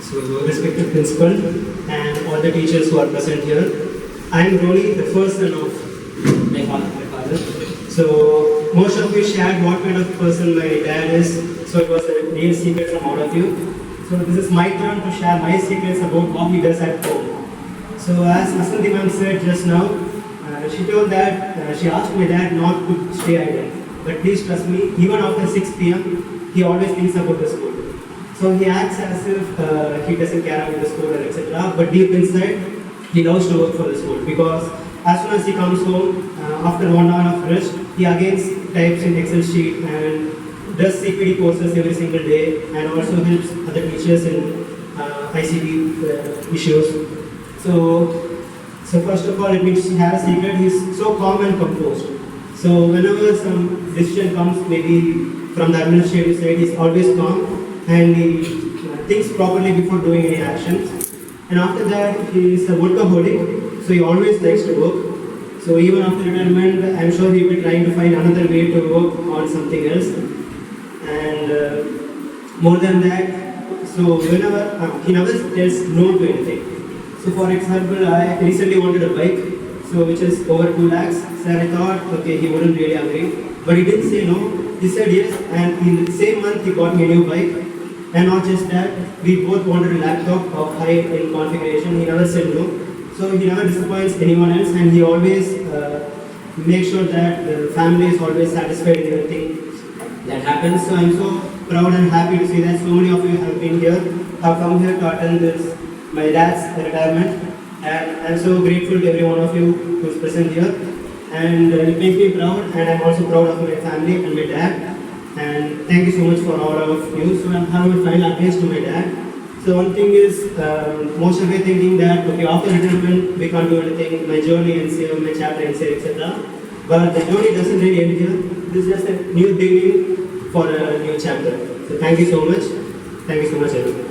So, respected principal and all the teachers who are present here, I am Roni, the first son of my father. So, most of you shared what kind of person my dad is. So, it was a real secret from all of you. So, this is my turn to share my secrets about what he does at home. So, as Asanti ma'am said just now, she told that she asked my dad not to stay idle. But please trust me, even after 6 p.m., he always thinks about the school. So he acts as if he doesn't care about the school or etc. But deep inside, he loves to work for the school because as soon as he comes home, after 1 hour of rest, he again types in Excel sheet and does CPD courses every single day and also helps other teachers in ICT issues. So first of all, let me just have a secret. He's so calm and composed. So whenever some decision comes, maybe from the administrative side, he's always calm and he thinks properly before doing any actions. And after that, he is a workaholic, so he always likes to work. So even after retirement, I'm sure he'll be trying to find another way to work on something else. And more than that, so whenever he never tells no to anything. So for example, I recently wanted a bike, so which is over 2 lakhs. So I thought, okay, he wouldn't really agree, but he didn't say no. He said yes, and in the same month he got me a new bike. And not just that, we both wanted a laptop of high in configuration. He never said no. So he never disappoints anyone else, and he always makes sure that the family is always satisfied in everything that happens. So I'm so proud and happy to see that so many of you have been here, have come here to attend this, my dad's retirement. And I'm so grateful to every one of you who's present here. And it makes me proud, and I'm also proud of my family and my dad. And thank you so much for all of you. So I'm having a final advice to my dad. So one thing is, most of you thinking that, okay, after retirement, we can't do anything, my journey ends here, my chapter ends here, etc. But the journey doesn't really end here. This is just a new beginning for a new chapter. So thank you so much. Thank you so much, everyone.